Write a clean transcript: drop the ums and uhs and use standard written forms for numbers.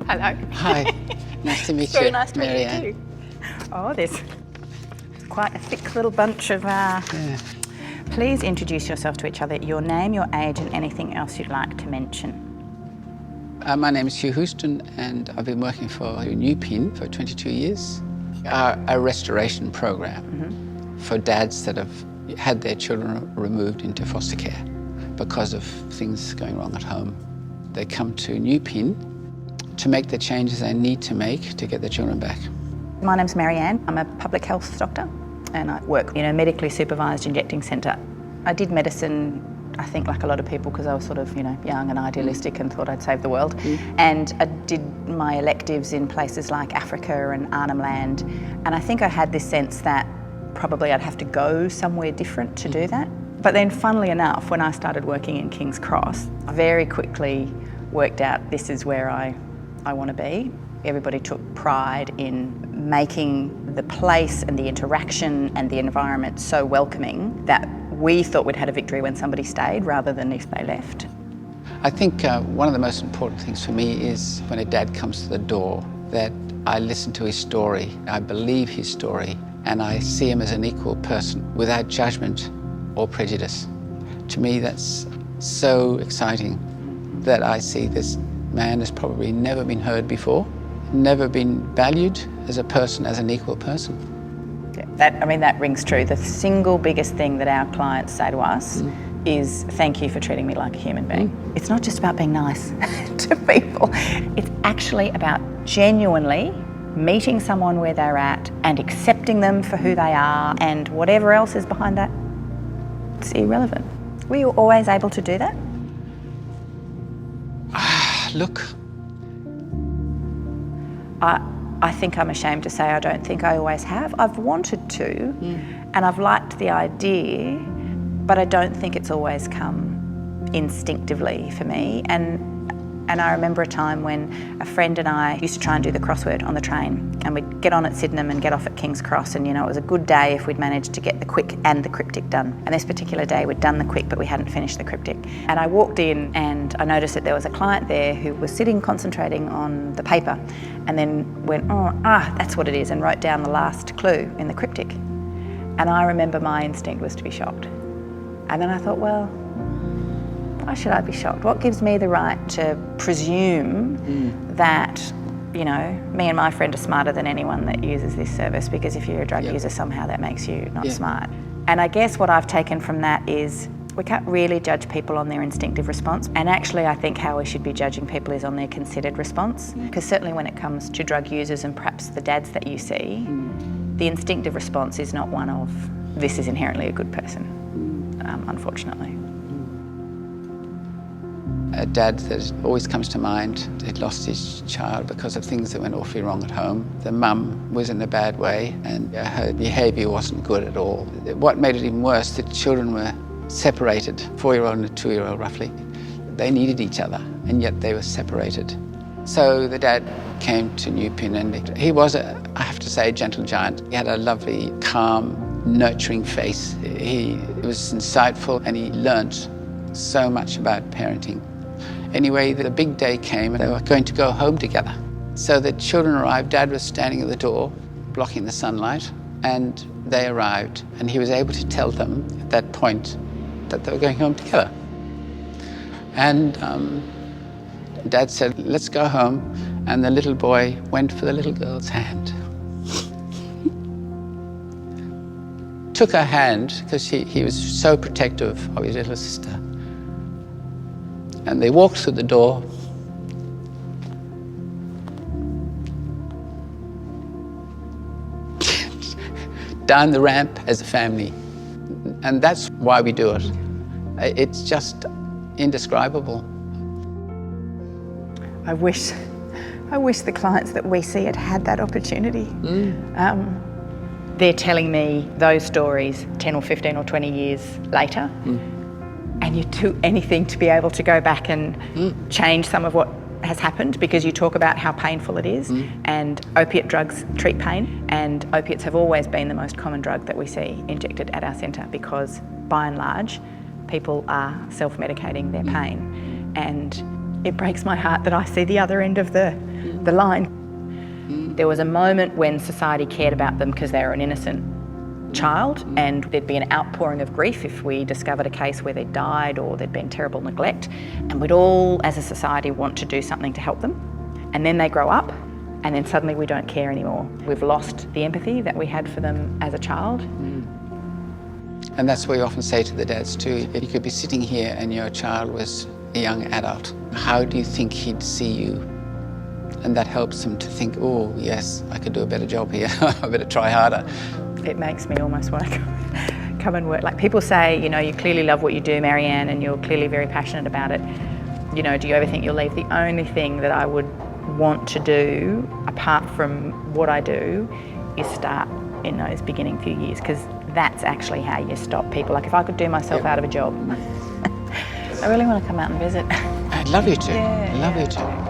Hello. Hi, nice to meet you, Very nice to meet Marianne. you too. Oh, there's quite a thick little bunch of... Please introduce yourself to each other, your name, your age and anything else you'd like to mention. My name is Hugh Houston and I've been working for New Pin for 22 years. A restoration program for dads that have had their children removed into foster care because of things going wrong at home. They come to New Pin to make the changes they need to make to get their children back. My name's Marianne. I'm a public health doctor and I work in a medically supervised injecting centre. I did medicine, I think like a lot of people, because I was sort of, young and idealistic and thought I'd save the world. And I did my electives in places like Africa and Arnhem Land. And I think I had this sense that probably I'd have to go somewhere different to do that. But then funnily enough, when I started working in King's Cross, I very quickly worked out this is where I want to be. Everybody took pride in making the place and the interaction and the environment so welcoming that we thought we'd had a victory when somebody stayed rather than if they left. I think one of the most important things for me is when a dad comes to the door that I listen to his story, I believe his story, and I see him as an equal person without judgment or prejudice. To me, that's so exciting that I see this man has probably never been heard before, never been valued as a person, as an equal person. Yeah, that rings true. The single biggest thing that our clients say to us is thank you for treating me like a human being. It's not just about being nice to people. It's actually about genuinely meeting someone where they're at and accepting them for who they are, and whatever else is behind that, it's irrelevant. Were you always able to do that? Look. I think I'm ashamed to say I don't think I always have. I've wanted to, and I've liked the idea, but I don't think it's always come instinctively for me. And I remember a time when a friend and I used to try and do the crossword on the train, and we'd get on at Sydenham and get off at King's Cross, and it was a good day if we'd managed to get the quick and the cryptic done. And this particular day we'd done the quick but we hadn't finished the cryptic. And I walked in and I noticed that there was a client there who was sitting concentrating on the paper and then went, that's what it is, and wrote down the last clue in the cryptic. And I remember my instinct was to be shocked. And then I thought, well, why should I be shocked? What gives me the right to presume that, me and my friend are smarter than anyone that uses this service, because if you're a drug user, somehow that makes you not smart. And I guess what I've taken from that is we can't really judge people on their instinctive response. And actually, I think how we should be judging people is on their considered response. Because certainly when it comes to drug users and perhaps the dads that you see, the instinctive response is not one of, this is inherently a good person, unfortunately. A dad that always comes to mind, he'd lost his child because of things that went awfully wrong at home. The mum was in a bad way and her behaviour wasn't good at all. What made it even worse, the children were separated, 4-year-old and a 2-year-old roughly. They needed each other and yet they were separated. So the dad came to New Pin and he was, I have to say, a gentle giant. He had a lovely, calm, nurturing face. He was insightful and he learnt so much about parenting. Anyway, the big day came and they were going to go home together. So the children arrived, Dad was standing at the door, blocking the sunlight, and they arrived. And he was able to tell them at that point that they were going home together. And Dad said, let's go home. And the little boy went for the little girl's hand. Took her hand, because he was so protective of his little sister. And they walked through the door. Down the ramp as a family. And that's why we do it. It's just indescribable. I wish the clients that we see had that opportunity. They're telling me those stories 10 or 15 or 20 years later. And you do anything to be able to go back and change some of what has happened, because you talk about how painful it is, and opiate drugs treat pain, and opiates have always been the most common drug that we see injected at our centre, because by and large people are self-medicating their pain. And it breaks my heart that I see the other end of the the line. There was a moment when society cared about them because they were an innocent child, and there'd be an outpouring of grief if we discovered a case where they'd died or there'd been terrible neglect, and we'd all, as a society, want to do something to help them. And then they grow up, and then suddenly we don't care anymore. We've lost the empathy that we had for them as a child. And that's what we often say to the dads too. If you could be sitting here and your child was a young adult, how do you think he'd see you? And that helps them to think, oh yes, I could do a better job here, I better try harder. It makes me almost want to come and work. Like people say, you know, you clearly love what you do, Marianne, and you're clearly very passionate about it. You know, do you ever think you'll leave? The only thing that I would want to do, apart from what I do, is start in those beginning few years, because that's actually how you stop people. Like if I could do myself out of a job, I really want to come out and visit. I'd love you to. Yeah, I'd love you to.